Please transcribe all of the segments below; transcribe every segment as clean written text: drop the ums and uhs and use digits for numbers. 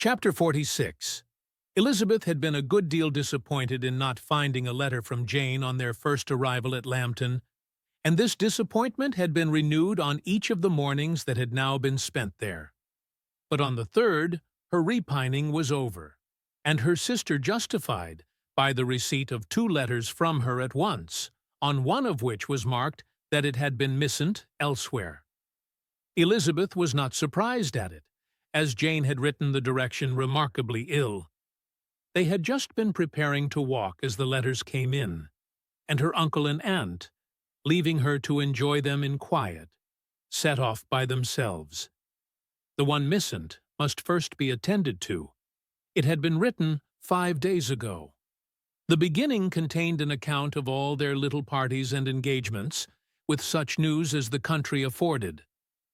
Chapter 46. Elizabeth had been a good deal disappointed in not finding a letter from Jane on their first arrival at Lambton, and this disappointment had been renewed on each of the mornings that had now been spent there. But on the third, her repining was over, and her sister justified by the receipt of 2 letters from her at once, on one of which was marked that it had been missent elsewhere. Elizabeth was not surprised at it, as Jane had written the direction remarkably ill. They had just been preparing to walk as the letters came in, and her uncle and aunt, leaving her to enjoy them in quiet, set off by themselves. The one missent must first be attended to. It had been written 5 days ago. The beginning contained an account of all their little parties and engagements, with such news as the country afforded.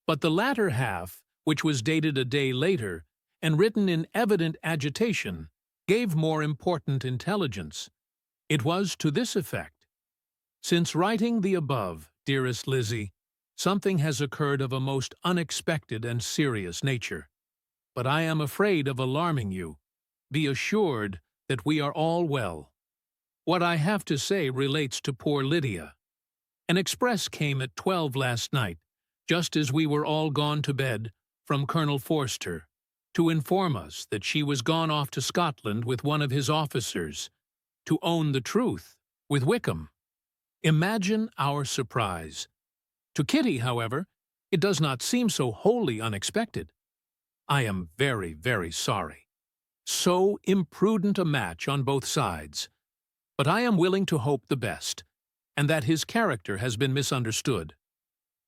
But the latter half, which was dated a day later, and written in evident agitation, gave more important intelligence. It was to this effect: "Since writing the above, dearest Lizzie, something has occurred of a most unexpected and serious nature. But I am afraid of alarming you. Be assured that we are all well. What I have to say relates to poor Lydia. An express came at 12 last night, just as we were all gone to bed, from Colonel Forster, to inform us that she was gone off to Scotland with one of his officers, to own the truth, with Wickham. Imagine our surprise. To Kitty, however, it does not seem so wholly unexpected. I am very, very sorry. So imprudent a match on both sides. But I am willing to hope the best, and that his character has been misunderstood.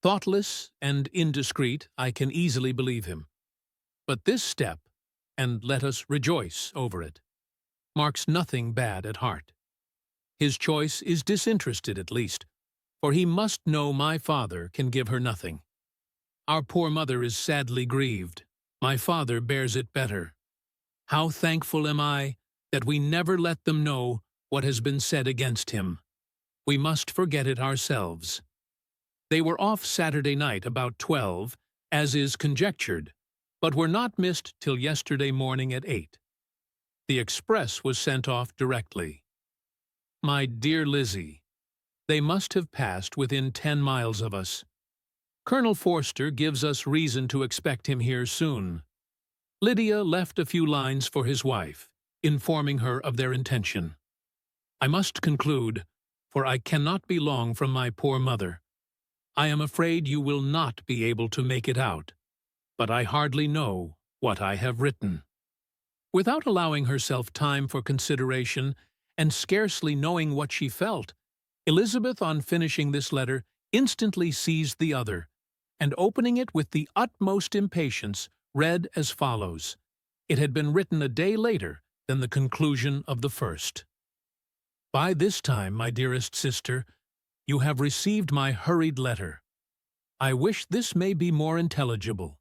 Thoughtless and indiscreet, I can easily believe him. But this step, and let us rejoice over it, marks nothing bad at heart. His choice is disinterested at least, for he must know my father can give her nothing. Our poor mother is sadly grieved. My father bears it better. How thankful am I that we never let them know what has been said against him. We must forget it ourselves. They were off Saturday night about 12, as is conjectured, but were not missed till yesterday morning at 8. The express was sent off directly. My dear Lizzie, they must have passed within 10 miles of us. Colonel Forster gives us reason to expect him here soon. Lydia left a few lines for his wife, informing her of their intention. I must conclude, for I cannot be long from my poor mother. I am afraid you will not be able to make it out, but I hardly know what I have written." Without allowing herself time for consideration, and scarcely knowing what she felt, Elizabeth, on finishing this letter, instantly seized the other, and opening it with the utmost impatience, read as follows. It had been written a day later than the conclusion of the first. "By this time, my dearest sister, you have received my hurried letter. I wish this may be more intelligible.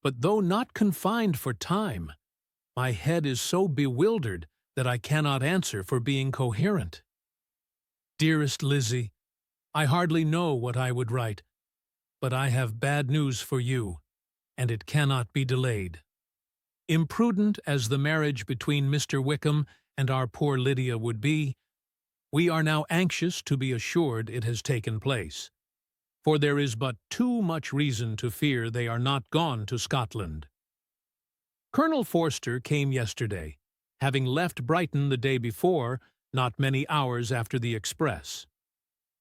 But though not confined for time, my head is so bewildered that I cannot answer for being coherent. Dearest Lizzie, I hardly know what I would write, but I have bad news for you, and it cannot be delayed. Imprudent as the marriage between Mr. Wickham and our poor Lydia would be, we are now anxious to be assured it has taken place, for there is but too much reason to fear they are not gone to Scotland. Colonel Forster came yesterday, having left Brighton the day before, not many hours after the express.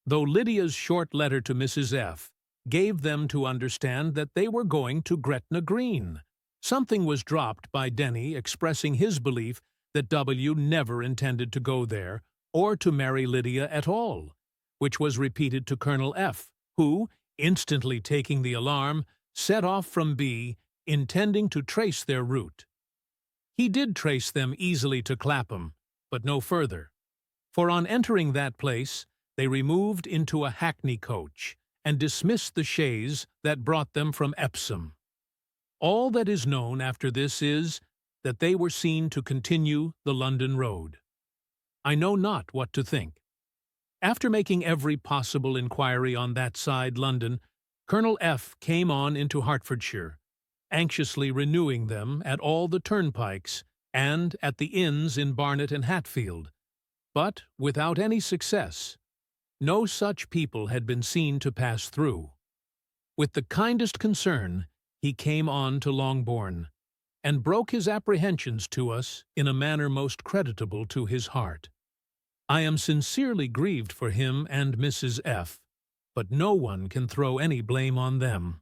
Though Lydia's short letter to Mrs. F. gave them to understand that they were going to Gretna Green, something was dropped by Denny expressing his belief that W. never intended to go there, or to marry Lydia at all, which was repeated to Colonel F., who, instantly taking the alarm, set off from B., intending to trace their route. He did trace them easily to Clapham, but no further, for on entering that place they removed into a hackney coach, and dismissed the chaise that brought them from Epsom. All that is known after this is that they were seen to continue the London road. I know not what to think. After making every possible inquiry on that side London, Colonel F. came on into Hertfordshire, anxiously renewing them at all the turnpikes and at the inns in Barnet and Hatfield, but without any success. No such people had been seen to pass through. With the kindest concern, he came on to Longbourn, and broke his apprehensions to us in a manner most creditable to his heart. I am sincerely grieved for him and Mrs. F., but no one can throw any blame on them.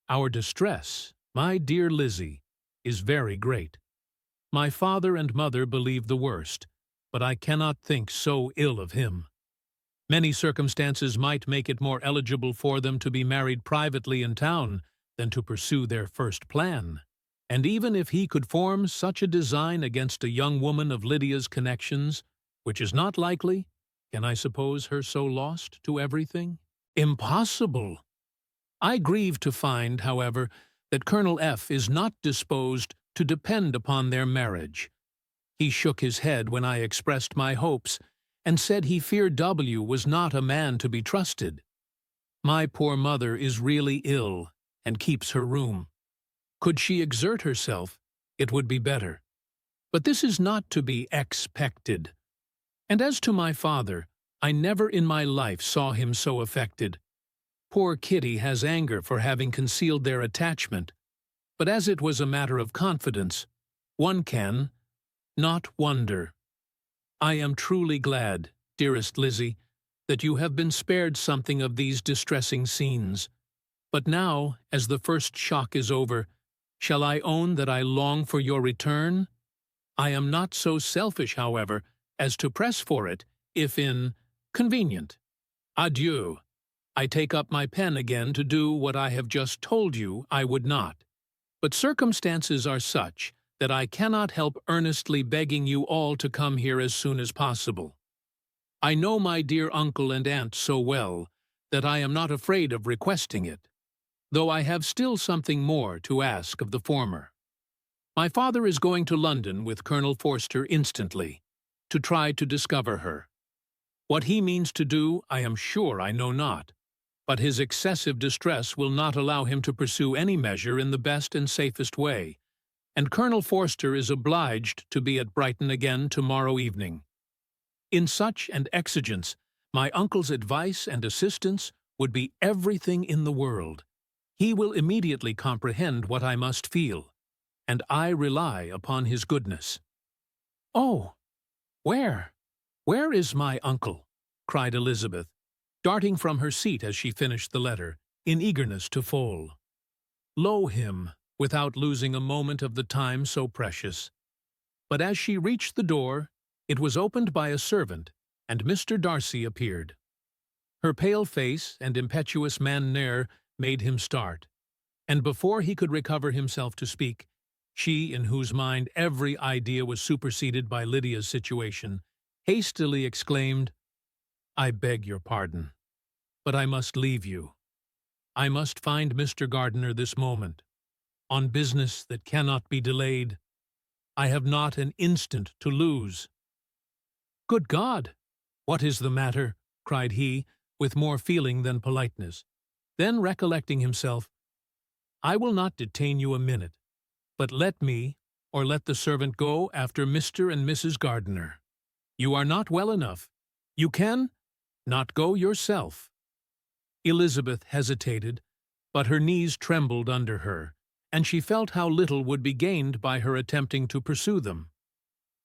Our distress, my dear Lizzie, is very great. My father and mother believe the worst, but I cannot think so ill of him. Many circumstances might make it more eligible for them to be married privately in town than to pursue their first plan. And even if he could form such a design against a young woman of Lydia's connections, which is not likely, can I suppose her so lost to everything? Impossible! I grieve to find, however, that Colonel F. is not disposed to depend upon their marriage. He shook his head when I expressed my hopes, and said he feared W. was not a man to be trusted. My poor mother is really ill, and keeps her room. Could she exert herself, it would be better. But this is not to be expected. And as to my father, I never in my life saw him so affected. Poor Kitty has anger for having concealed their attachment, but as it was a matter of confidence, one can not wonder. I am truly glad, dearest Lizzie, that you have been spared something of these distressing scenes. But now, as the first shock is over, shall I own that I long for your return? I am not so selfish, however, as to press for it, if convenient. Adieu. I take up my pen again to do what I have just told you I would not. But circumstances are such that I cannot help earnestly begging you all to come here as soon as possible. I know my dear uncle and aunt so well that I am not afraid of requesting it, though I have still something more to ask of the former. My father is going to London with Colonel Forster instantly, to try to discover her. What he means to do, I am sure I know not, but his excessive distress will not allow him to pursue any measure in the best and safest way, and Colonel Forster is obliged to be at Brighton again tomorrow evening. In such an exigence, my uncle's advice and assistance would be everything in the world. He will immediately comprehend what I must feel, and I rely upon his goodness. Oh, where is my uncle? Cried Elizabeth, darting from her seat as she finished the letter, in eagerness to fold. Lo him, without losing a moment of the time so precious. But as she reached the door, it was opened by a servant, and Mr. Darcy appeared. Her pale face and impetuous manner made him start, and before he could recover himself to speak, she, in whose mind every idea was superseded by Lydia's situation, hastily exclaimed, I beg your pardon, but I must leave you. I must find Mr. Gardiner this moment, on business that cannot be delayed. I have not an instant to lose. Good God! What is the matter? Cried he, with more feeling than politeness. Then, recollecting himself, I will not detain you a minute, but let me, or let the servant go after Mr. and Mrs. Gardiner. You are not well enough. You can not go yourself. Elizabeth hesitated, but her knees trembled under her, and she felt how little would be gained by her attempting to pursue them.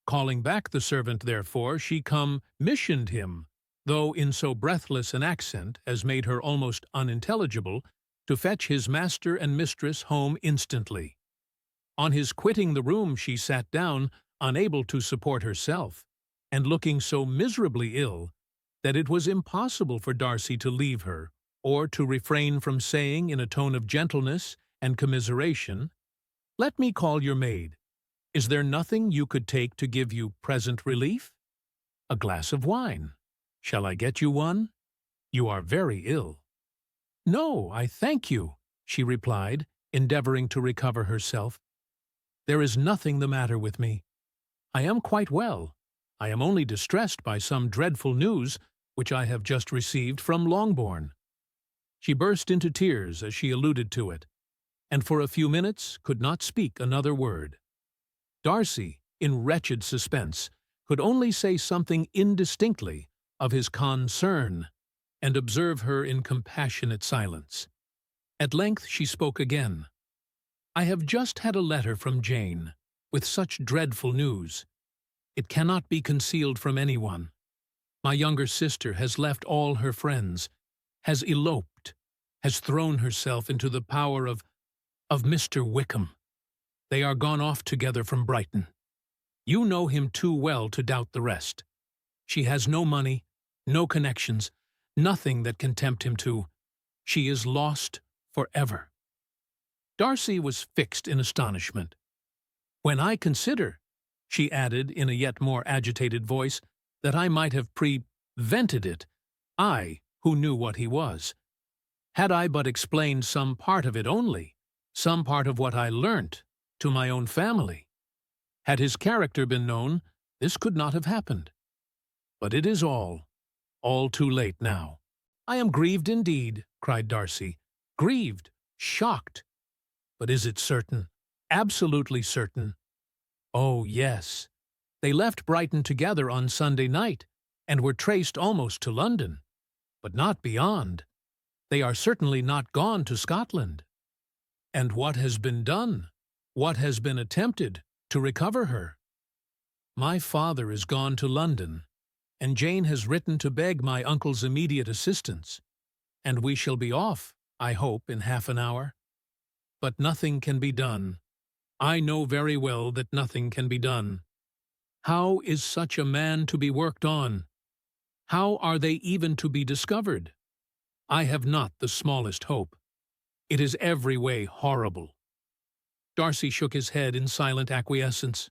Calling back the servant, therefore, she commissioned him, though in so breathless an accent as made her almost unintelligible, to fetch his master and mistress home instantly. On his quitting the room she sat down, unable to support herself, and looking so miserably ill that it was impossible for Darcy to leave her, or to refrain from saying in a tone of gentleness and commiseration, Let me call your maid. Is there nothing you could take to give you present relief? A glass of wine. Shall I get you one? You are very ill. No, I thank you, she replied, endeavoring to recover herself. There is nothing the matter with me. I am quite well. I am only distressed by some dreadful news which I have just received from Longbourn. She burst into tears as she alluded to it. and for a few minutes could not speak another word. Darcy, in wretched suspense, could only say something indistinctly of his concern and observe her in compassionate silence. At length she spoke again. "I have just had a letter from Jane, with such dreadful news. It cannot be concealed from anyone. My younger sister has left all her friends, has eloped, has thrown herself into the power of Mr. Wickham. They are gone off together from Brighton. You know him too well to doubt the rest. She has no money, no connections, nothing that can tempt him to. She is lost forever." Darcy was fixed in astonishment. "When I consider," she added in a yet more agitated voice, "that I might have prevented it, I, who knew what he was. Had I but explained some part of it only, some part of what I learnt, to my own family. Had his character been known, this could not have happened. But it is all too late now." "I am grieved indeed," cried Darcy. "Grieved, shocked. But is it certain, absolutely certain?" "Oh, yes. They left Brighton together on Sunday night, and were traced almost to London, but not beyond. They are certainly not gone to Scotland." "And what has been done? What has been attempted to recover her?" "My father is gone to London, and Jane has written to beg my uncle's immediate assistance, and we shall be off, I hope, in half an hour. But nothing can be done. I know very well that nothing can be done. How is such a man to be worked on? How are they even to be discovered? I have not the smallest hope. It is every way horrible." Darcy shook his head in silent acquiescence.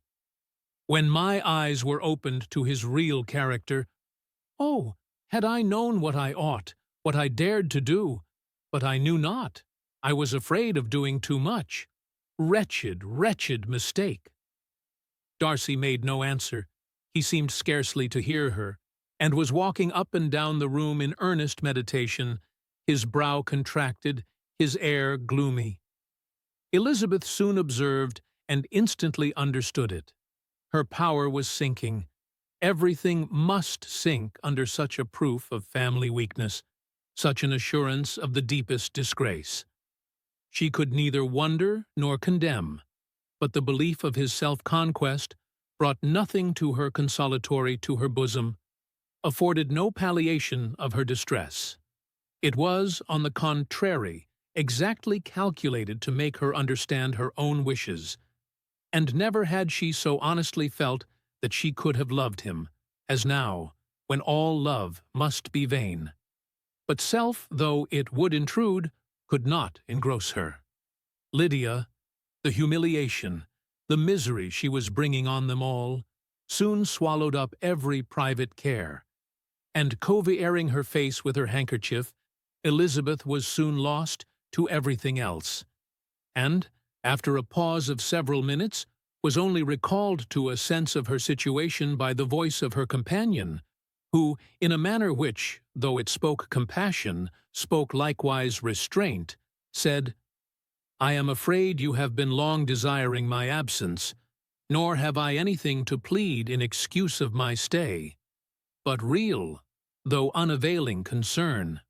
"When my eyes were opened to his real character, oh, had I known what I ought, what I dared to do, but I knew not. I was afraid of doing too much. Wretched, wretched mistake." Darcy made no answer. He seemed scarcely to hear her, and was walking up and down the room in earnest meditation, his brow contracted, his air gloomy. Elizabeth soon observed and instantly understood it. Her power was sinking. Everything must sink under such a proof of family weakness, such an assurance of the deepest disgrace. She could neither wonder nor condemn, but the belief of his self-conquest brought nothing to her consolatory to her bosom, afforded no palliation of her distress. It was, on the contrary, exactly calculated to make her understand her own wishes, and never had she so honestly felt that she could have loved him, as now, when all love must be vain. But self, though it would intrude, could not engross her. Lydia, the humiliation, the misery she was bringing on them all, soon swallowed up every private care, and covering her face with her handkerchief, Elizabeth was soon lost to everything else, and, after a pause of several minutes, was only recalled to a sense of her situation by the voice of her companion, who, in a manner which, though it spoke compassion, spoke likewise restraint, said, "I am afraid you have been long desiring my absence, nor have I anything to plead in excuse of my stay, but real, though unavailing concern.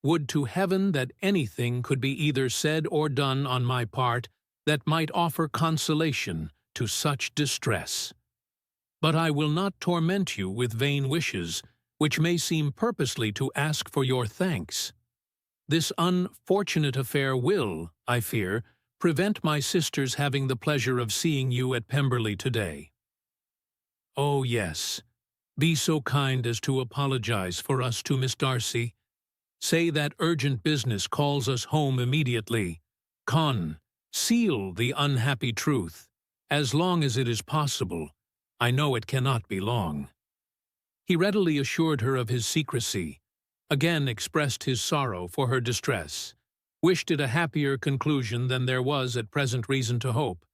Would to heaven that anything could be either said or done on my part that might offer consolation to such distress. But I will not torment you with vain wishes, which may seem purposely to ask for your thanks. This unfortunate affair will, I fear, prevent my sister's having the pleasure of seeing you at Pemberley today. Oh, yes, be so kind as to apologize for us to Miss Darcy. Say that urgent business calls us home immediately. Conceal the unhappy truth, as long as it is possible. I know it cannot be long." He readily assured her of his secrecy, again expressed his sorrow for her distress, wished it a happier conclusion than there was at present reason to hope,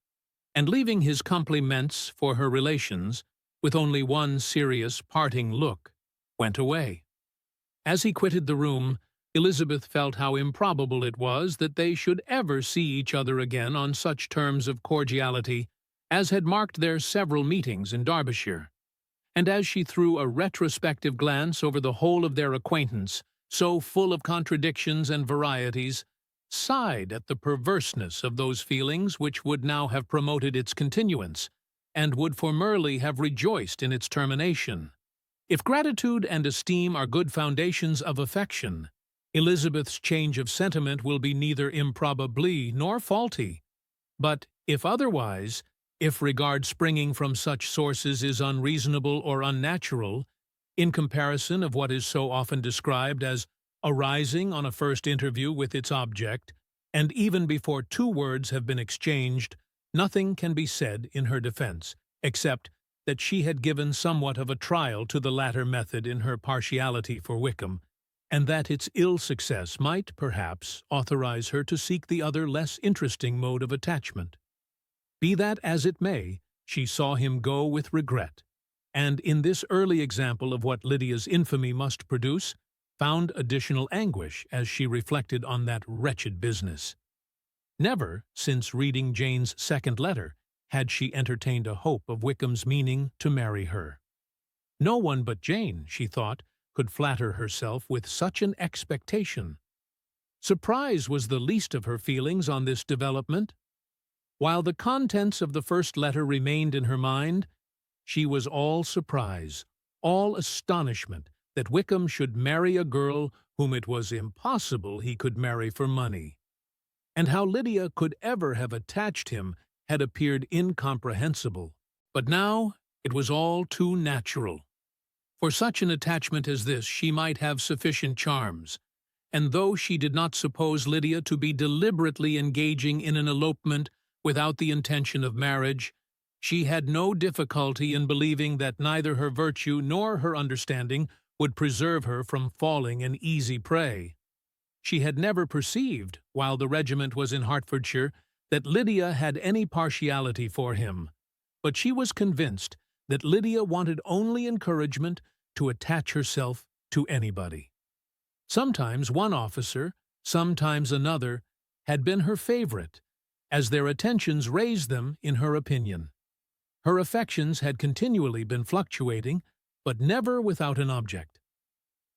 and leaving his compliments for her relations, with only one serious parting look, went away. As he quitted the room, Elizabeth felt how improbable it was that they should ever see each other again on such terms of cordiality as had marked their several meetings in Derbyshire. And as she threw a retrospective glance over the whole of their acquaintance, so full of contradictions and varieties, sighed at the perverseness of those feelings which would now have promoted its continuance, and would formerly have rejoiced in its termination. If gratitude and esteem are good foundations of affection, Elizabeth's change of sentiment will be neither improbably nor faulty. But if otherwise, if regard springing from such sources is unreasonable or unnatural, in comparison of what is so often described as arising on a first interview with its object, and even before two words have been exchanged, nothing can be said in her defense, except that she had given somewhat of a trial to the latter method in her partiality for Wickham, and that its ill success might, perhaps, authorize her to seek the other less interesting mode of attachment. Be that as it may, she saw him go with regret, and in this early example of what Lydia's infamy must produce, found additional anguish as she reflected on that wretched business. Never, since reading Jane's second letter, had she entertained a hope of Wickham's meaning to marry her. No one but Jane, she thought, could flatter herself with such an expectation. Surprise was the least of her feelings on this development. While the contents of the first letter remained in her mind, she was all surprise, all astonishment that Wickham should marry a girl whom it was impossible he could marry for money. And how Lydia could ever have attached him had appeared incomprehensible. But now it was all too natural. For such an attachment as this she might have sufficient charms, and though she did not suppose Lydia to be deliberately engaging in an elopement without the intention of marriage, she had no difficulty in believing that neither her virtue nor her understanding would preserve her from falling an easy prey. She had never perceived, while the regiment was in Hertfordshire, that Lydia had any partiality for him, but she was convinced that Lydia wanted only encouragement to attach herself to anybody. Sometimes one officer, sometimes another, had been her favorite, as their attentions raised them in her opinion. Her affections had continually been fluctuating, but never without an object.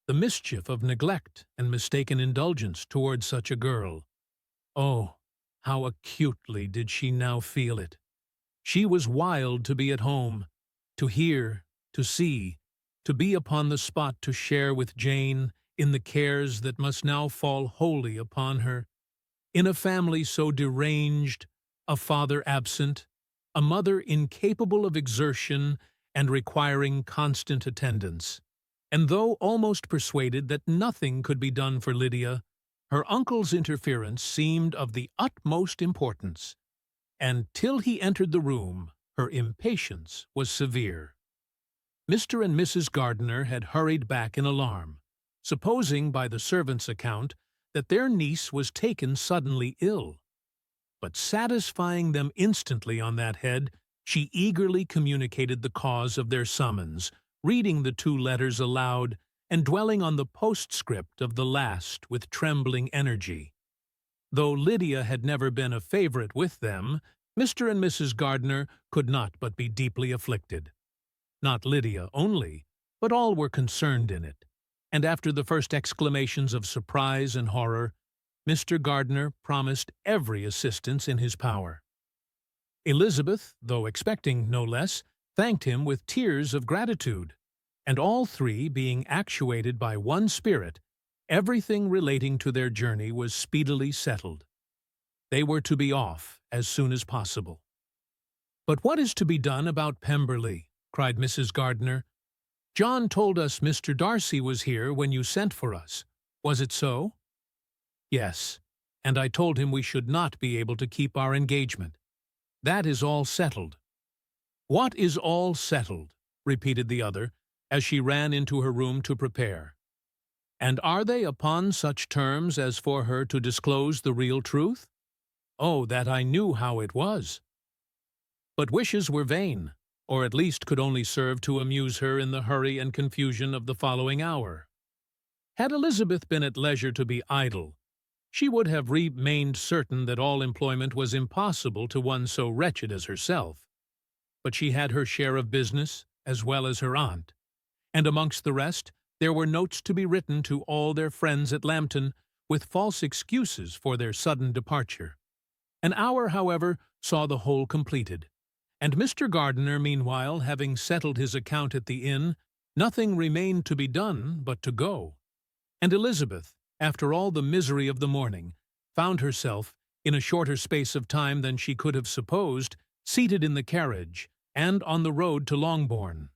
The mischief of neglect and mistaken indulgence towards such a girl. Oh, how acutely did she now feel it! She was wild to be at home, to hear, to see, to be upon the spot to share with Jane in the cares that must now fall wholly upon her. In a family so deranged, a father absent, a mother incapable of exertion and requiring constant attendance. And though almost persuaded that nothing could be done for Lydia, her uncle's interference seemed of the utmost importance, and till he entered the room, her impatience was severe. Mr. and Mrs. Gardiner had hurried back in alarm, supposing by the servant's account that their niece was taken suddenly ill. But satisfying them instantly on that head, she eagerly communicated the cause of their summons, reading the two letters aloud and dwelling on the postscript of the last with trembling energy. Though Lydia had never been a favorite with them, Mr. and Mrs. Gardiner could not but be deeply afflicted. Not Lydia only, but all were concerned in it, and after the first exclamations of surprise and horror, Mr. Gardiner promised every assistance in his power. Elizabeth, though expecting no less, thanked him with tears of gratitude, and all three being actuated by one spirit, everything relating to their journey was speedily settled. They were to be off as soon as possible. "But what is to be done about Pemberley?" cried Mrs. Gardiner. "John told us Mr. Darcy was here when you sent for us. Was it so?" "Yes, and I told him we should not be able to keep our engagement. That is all settled." "What is all settled?" repeated the other, as she ran into her room to prepare. "And are they upon such terms as for her to disclose the real truth? Oh, that I knew how it was!" But wishes were vain, or at least could only serve to amuse her in the hurry and confusion of the following hour. Had Elizabeth been at leisure to be idle, she would have remained certain that all employment was impossible to one so wretched as herself. But she had her share of business, as well as her aunt, and amongst the rest there were notes to be written to all their friends at Lambton, with false excuses for their sudden departure. An hour, however, saw the whole completed, and Mr. Gardiner, meanwhile, having settled his account at the inn, nothing remained to be done but to go. And Elizabeth, after all the misery of the morning, found herself, in a shorter space of time than she could have supposed, seated in the carriage, and on the road to Longbourn.